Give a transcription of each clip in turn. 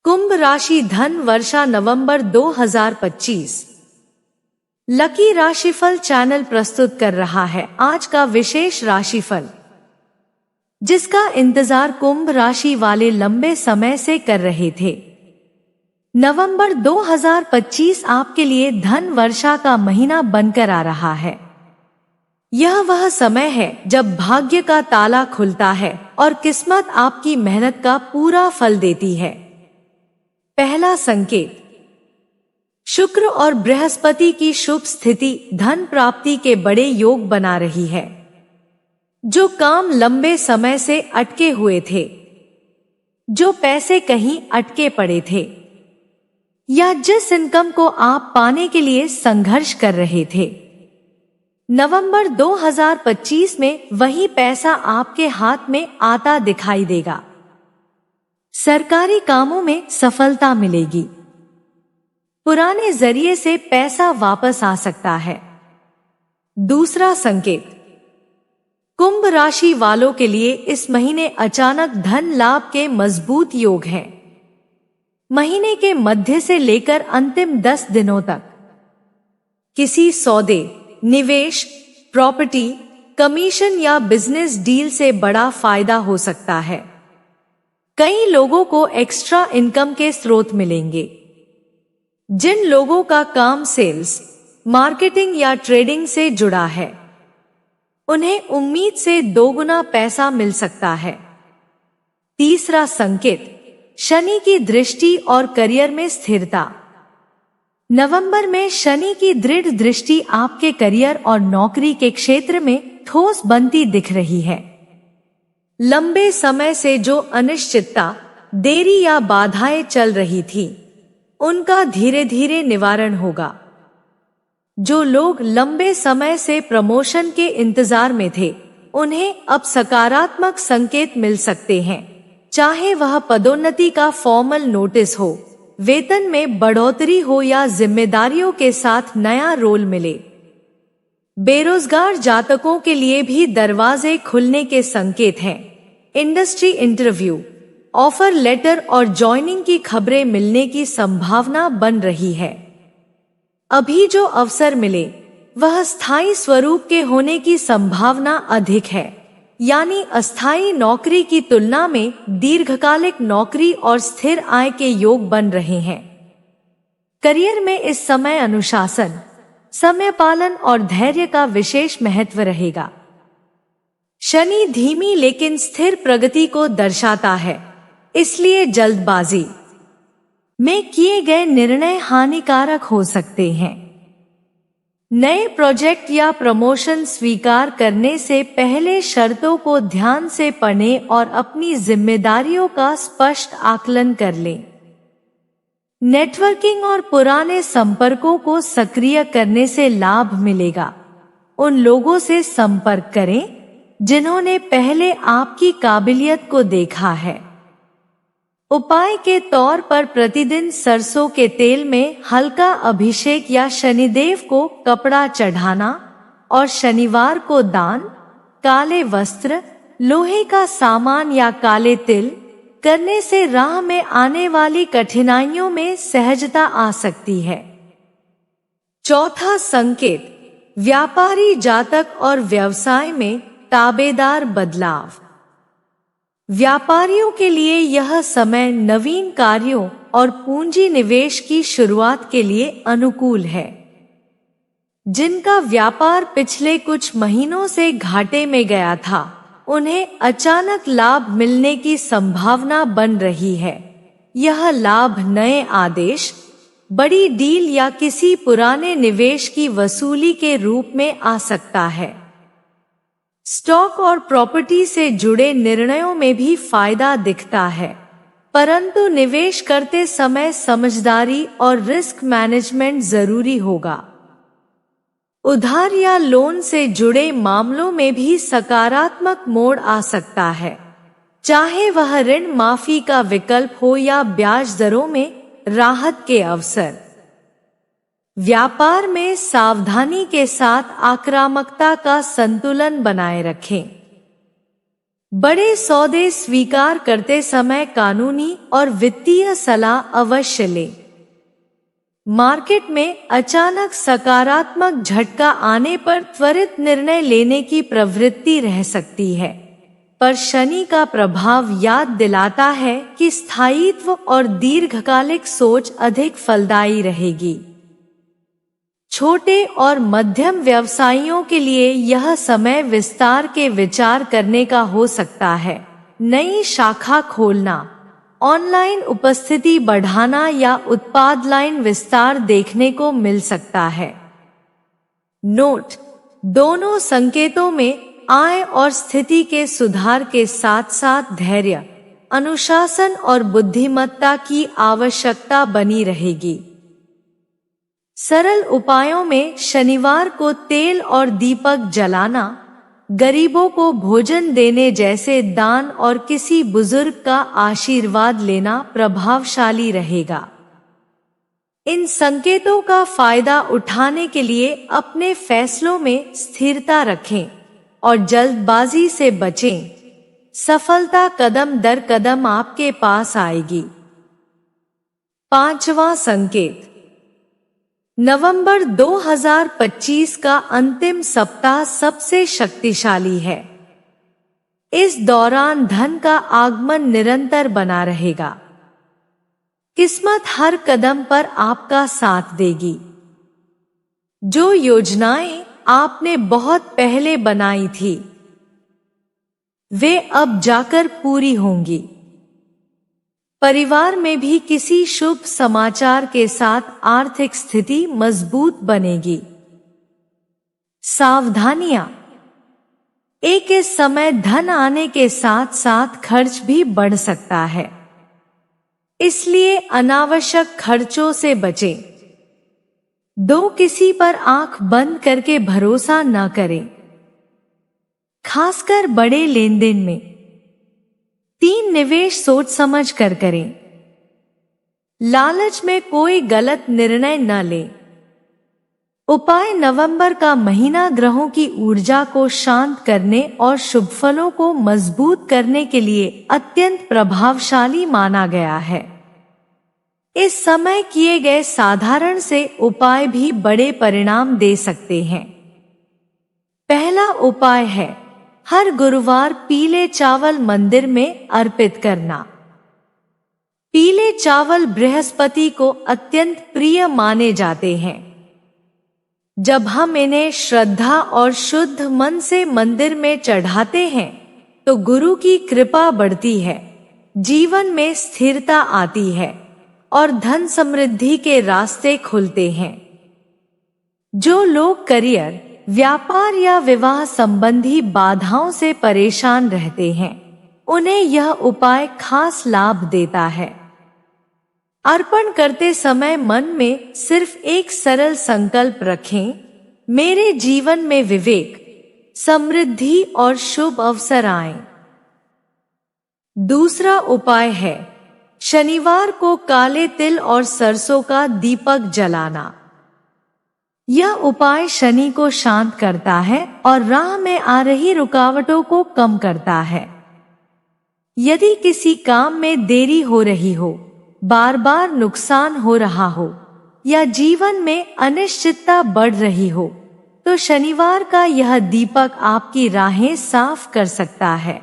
कुंभ राशि धन वर्षा नवंबर 2025। लकी राशिफल चैनल प्रस्तुत कर रहा है आज का विशेष राशिफल, जिसका इंतजार कुंभ राशि वाले लंबे समय से कर रहे थे। नवंबर 2025 आपके लिए धन वर्षा का महीना बनकर आ रहा है। यह वह समय है जब भाग्य का ताला खुलता है और किस्मत आपकी मेहनत का पूरा फल देती है। पहला संकेत, शुक्र और बृहस्पति की शुभ स्थिति धन प्राप्ति के बड़े योग बना रही है। जो काम लंबे समय से अटके हुए थे, जो पैसे कहीं अटके पड़े थे, या जिस इनकम को आप पाने के लिए संघर्ष कर रहे थे, नवंबर 2025 में वही पैसा आपके हाथ में आता दिखाई देगा। सरकारी कामों में सफलता मिलेगी। पुराने जरिए से पैसा वापस आ सकता है। दूसरा संकेत, कुंभ राशि वालों के लिए इस महीने अचानक धन लाभ के मजबूत योग हैं। महीने के मध्य से लेकर अंतिम 10 दिनों तक किसी सौदे, निवेश, प्रॉपर्टी, कमीशन या बिजनेस डील से बड़ा फायदा हो सकता है। कई लोगों को एक्स्ट्रा इनकम के स्रोत मिलेंगे। जिन लोगों का काम सेल्स, मार्केटिंग या ट्रेडिंग से जुड़ा है, उन्हें उम्मीद से दोगुना पैसा मिल सकता है। तीसरा संकेत, शनि की दृष्टि और करियर में स्थिरता। नवंबर में शनि की दृढ़ दृष्टि आपके करियर और नौकरी के क्षेत्र में ठोस बनती दिख रही है। लंबे समय से जो अनिश्चितता, देरी या बाधाएं चल रही थी, उनका धीरे धीरे निवारण होगा। जो लोग लंबे समय से प्रमोशन के इंतजार में थे, उन्हें अब सकारात्मक संकेत मिल सकते हैं। चाहे वह पदोन्नति का फॉर्मल नोटिस हो, वेतन में बढ़ोतरी हो या जिम्मेदारियों के साथ नया रोल मिले। बेरोजगार जातकों के लिए भी दरवाजे खुलने के संकेत हैं। इंडस्ट्री इंटरव्यू, ऑफर लेटर और ज्वाइनिंग की खबरें मिलने की संभावना बन रही है। अभी जो अवसर मिले वह स्थायी स्वरूप के होने की संभावना अधिक है, यानी अस्थायी नौकरी की तुलना में दीर्घकालिक नौकरी और स्थिर आय के योग बन रहे हैं। करियर में इस समय अनुशासन, समय पालन और धैर्य का विशेष महत्व रहेगा। शनि धीमी लेकिन स्थिर प्रगति को दर्शाता है, इसलिए जल्दबाजी में किए गए निर्णय हानिकारक हो सकते हैं। नए प्रोजेक्ट या प्रमोशन स्वीकार करने से पहले शर्तों को ध्यान से पढ़ें और अपनी जिम्मेदारियों का स्पष्ट आकलन कर लें। नेटवर्किंग और पुराने संपर्कों को सक्रिय करने से लाभ मिलेगा। उन लोगों से संपर्क करें जिन्होंने पहले आपकी काबिलियत को देखा है। उपाय के तौर पर प्रतिदिन सरसों के तेल में हल्का अभिषेक या शनिदेव को कपड़ा चढ़ाना और शनिवार को दान, काले वस्त्र, लोहे का सामान या काले तिल करने से राह में आने वाली कठिनाइयों में सहजता आ सकती है। चौथा संकेत, व्यापारी जातक और व्यवसाय में ताबेदार बदलाव। व्यापारियों के लिए यह समय नवीन कार्यों और पूंजी निवेश की शुरुआत के लिए अनुकूल है। जिनका व्यापार पिछले कुछ महीनों से घाटे में गया था, उन्हें अचानक लाभ मिलने की संभावना बन रही है। यह लाभ नए आदेश, बड़ी डील या किसी पुराने निवेश की वसूली के रूप में आ सकता है। स्टॉक और प्रॉपर्टी से जुड़े निर्णयों में भी फायदा दिखता है, परंतु निवेश करते समय समझदारी और रिस्क मैनेजमेंट जरूरी होगा। उधार या लोन से जुड़े मामलों में भी सकारात्मक मोड़ आ सकता है, चाहे वह ऋण माफी का विकल्प हो या ब्याज दरों में राहत के अवसर। व्यापार में सावधानी के साथ आक्रामकता का संतुलन बनाए रखें। बड़े सौदे स्वीकार करते समय कानूनी और वित्तीय सलाह अवश्य लें। मार्केट में अचानक सकारात्मक झटका आने पर त्वरित निर्णय लेने की प्रवृत्ति रह सकती है, पर शनि का प्रभाव याद दिलाता है कि स्थायित्व और दीर्घकालिक सोच अधिक फलदायी रहेगी। छोटे और मध्यम व्यवसायियों के लिए यह समय विस्तार के विचार करने का हो सकता है। नई शाखा खोलना, ऑनलाइन उपस्थिति बढ़ाना या उत्पाद लाइन विस्तार देखने को मिल सकता है। नोट: दोनों संकेतों में आय और स्थिति के सुधार के साथ साथ धैर्य, अनुशासन और बुद्धिमत्ता की आवश्यकता बनी रहेगी। सरल उपायों में शनिवार को तेल और दीपक जलाना, गरीबों को भोजन देने जैसे दान और किसी बुजुर्ग का आशीर्वाद लेना प्रभावशाली रहेगा। इन संकेतों का फायदा उठाने के लिए अपने फैसलों में स्थिरता रखें और जल्दबाजी से बचें। सफलता कदम दर कदम आपके पास आएगी। 5वां संकेत: नवंबर 2025 का अंतिम सप्ताह सबसे शक्तिशाली है। इस दौरान धन का आगमन निरंतर बना रहेगा। किस्मत हर कदम पर आपका साथ देगी। जो योजनाएं आपने बहुत पहले बनाई थी, वे अब जाकर पूरी होंगी। परिवार में भी किसी शुभ समाचार के साथ आर्थिक स्थिति मजबूत बनेगी। सावधानियां: एक इस समय धन आने के साथ साथ खर्च भी बढ़ सकता है, इसलिए अनावश्यक खर्चों से बचें। किसी पर आंख बंद करके भरोसा न करें, खासकर बड़े लेन देन में। निवेश सोच समझ कर करें। लालच में कोई गलत निर्णय न लें। उपाय: नवंबर का महीना ग्रहों की ऊर्जा को शांत करने और शुभ फलों को मजबूत करने के लिए अत्यंत प्रभावशाली माना गया है। इस समय किए गए साधारण से उपाय भी बड़े परिणाम दे सकते हैं। पहला उपाय है हर गुरुवार पीले चावल मंदिर में अर्पित करना। पीले चावल बृहस्पति को अत्यंत प्रिय माने जाते हैं। जब हम इन्हें श्रद्धा और शुद्ध मन से मंदिर में चढ़ाते हैं तो गुरु की कृपा बढ़ती है, जीवन में स्थिरता आती है और धन समृद्धि के रास्ते खुलते हैं। जो लोग करियर, व्यापार या विवाह संबंधी बाधाओं से परेशान रहते हैं, उन्हें यह उपाय खास लाभ देता है। अर्पण करते समय मन में सिर्फ एक सरल संकल्प रखें: मेरे जीवन में विवेक, समृद्धि और शुभ अवसर आएं। दूसरा उपाय है शनिवार को काले तिल और सरसों का दीपक जलाना। यह उपाय शनि को शांत करता है और राह में आ रही रुकावटों को कम करता है। यदि किसी काम में देरी हो रही हो, बार बार नुकसान हो रहा हो या जीवन में अनिश्चितता बढ़ रही हो, तो शनिवार का यह दीपक आपकी राहें साफ कर सकता है।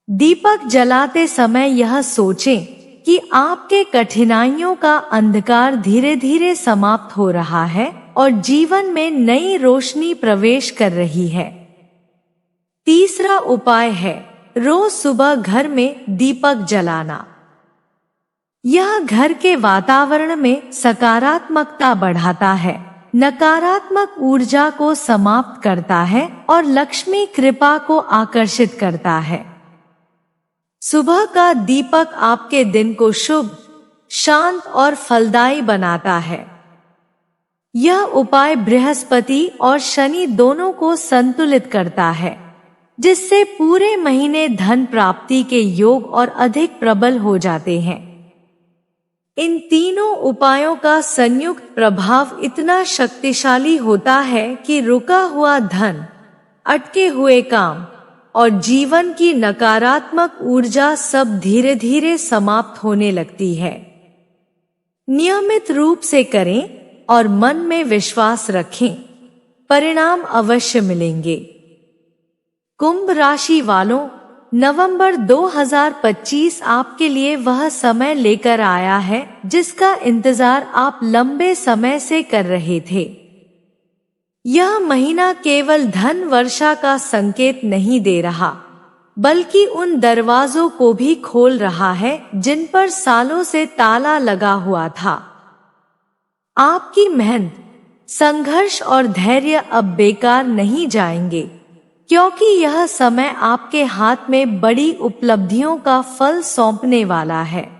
दीपक जलाते समय यह सोचें कि आपके कठिनाइयों का अंधकार धीरे धीरे समाप्त हो रहा है और जीवन में नई रोशनी प्रवेश कर रही है। तीसरा उपाय है रोज सुबह घर में दीपक जलाना। यह घर के वातावरण में सकारात्मकता बढ़ाता है, नकारात्मक ऊर्जा को समाप्त करता है और लक्ष्मी कृपा को आकर्षित करता है। सुबह का दीपक आपके दिन को शुभ, शांत और फलदायी बनाता है। यह उपाय बृहस्पति और शनि दोनों को संतुलित करता है, जिससे पूरे महीने धन प्राप्ति के योग और अधिक प्रबल हो जाते हैं। इन तीनों उपायों का संयुक्त प्रभाव इतना शक्तिशाली होता है कि रुका हुआ धन, अटके हुए काम और जीवन की नकारात्मक ऊर्जा सब धीरे धीरे समाप्त होने लगती है। नियमित रूप से करें और मन में विश्वास रखें, परिणाम अवश्य मिलेंगे। कुंभ राशि वालों, नवंबर 2025 आपके लिए वह समय लेकर आया है जिसका इंतजार आप लंबे समय से कर रहे थे। यह महीना केवल धन वर्षा का संकेत नहीं दे रहा, बल्कि उन दरवाजों को भी खोल रहा है जिन पर सालों से ताला लगा हुआ था। आपकी मेहनत, संघर्ष और धैर्य अब बेकार नहीं जाएंगे, क्योंकि यह समय आपके हाथ में बड़ी उपलब्धियों का फल सौंपने वाला है।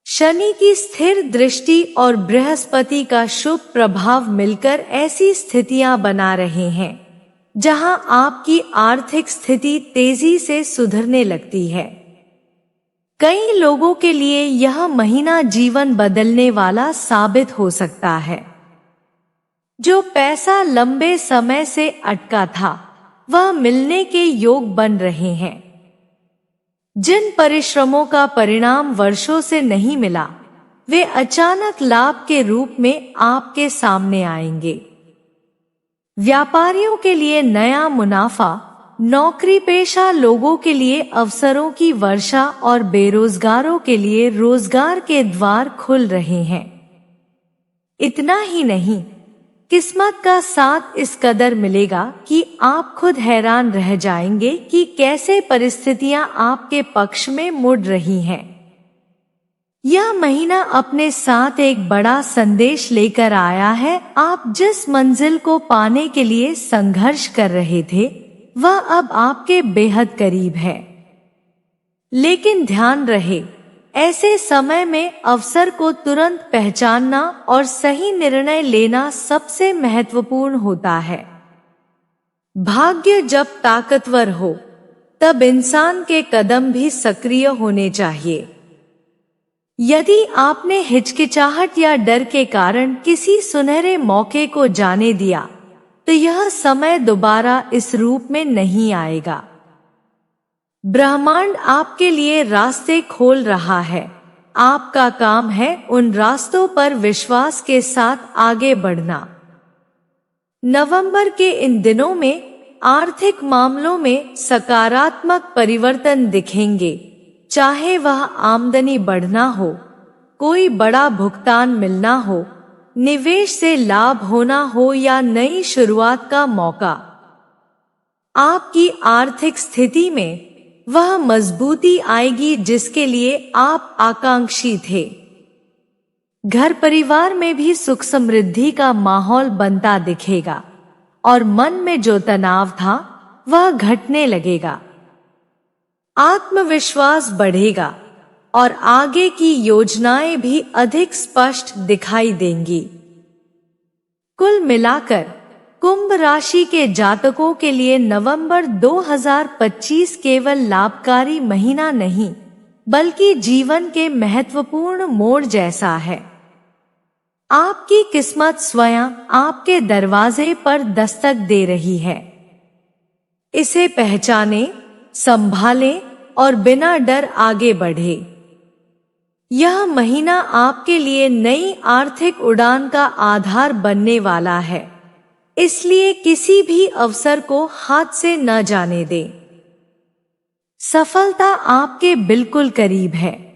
शनि की स्थिर दृष्टि और बृहस्पति का शुभ प्रभाव मिलकर ऐसी स्थितियां बना रहे हैं जहां आपकी आर्थिक स्थिति तेजी से सुधरने लगती है। कई लोगों के लिए यह महीना जीवन बदलने वाला साबित हो सकता है। जो पैसा लंबे समय से अटका था, वह मिलने के योग बन रहे हैं। जिन परिश्रमों का परिणाम वर्षों से नहीं मिला, वे अचानक लाभ के रूप में आपके सामने आएंगे। व्यापारियों के लिए नया मुनाफा, नौकरी पेशा लोगों के लिए अवसरों की वर्षा और बेरोजगारों के लिए रोजगार के द्वार खुल रहे हैं। इतना ही नहीं, किस्मत का साथ इस कदर मिलेगा कि आप खुद हैरान रह जाएंगे कि कैसे परिस्थितियां आपके पक्ष में मुड़ रही हैं। यह महीना अपने साथ एक बड़ा संदेश लेकर आया है। आप जिस मंजिल को पाने के लिए संघर्ष कर रहे थे, वह अब आपके बेहद करीब है। लेकिन ध्यान रहे, ऐसे समय में अवसर को तुरंत पहचानना और सही निर्णय लेना सबसे महत्वपूर्ण होता है। भाग्य जब ताकतवर हो, तब इंसान के कदम भी सक्रिय होने चाहिए। यदि आपने हिचकिचाहट या डर के कारण किसी सुनहरे मौके को जाने दिया, तो यह समय दोबारा इस रूप में नहीं आएगा। ब्रह्मांड आपके लिए रास्ते खोल रहा है। आपका काम है उन रास्तों पर विश्वास के साथ आगे बढ़ना। नवंबर के इन दिनों में आर्थिक मामलों में सकारात्मक परिवर्तन दिखेंगे, चाहे वह आमदनी बढ़ना हो, कोई बड़ा भुगतान मिलना हो, निवेश से लाभ होना हो या नई शुरुआत का मौका। आपकी आर्थिक स्थिति में वह मजबूती आएगी जिसके लिए आप आकांक्षी थे। घर परिवार में भी सुख समृद्धि का माहौल बनता दिखेगा और मन में जो तनाव था वह घटने लगेगा। आत्मविश्वास बढ़ेगा और आगे की योजनाएं भी अधिक स्पष्ट दिखाई देंगी। कुल मिलाकर कुंभ राशि के जातकों के लिए नवंबर 2025 केवल लाभकारी महीना नहीं, बल्कि जीवन के महत्वपूर्ण मोड़ जैसा है। आपकी किस्मत स्वयं आपके दरवाजे पर दस्तक दे रही है। इसे पहचानें, संभालें और बिना डर आगे बढ़े। यह महीना आपके लिए नई आर्थिक उड़ान का आधार बनने वाला है, इसलिए किसी भी अवसर को हाथ से न जाने दें। सफलता आपके बिल्कुल करीब है।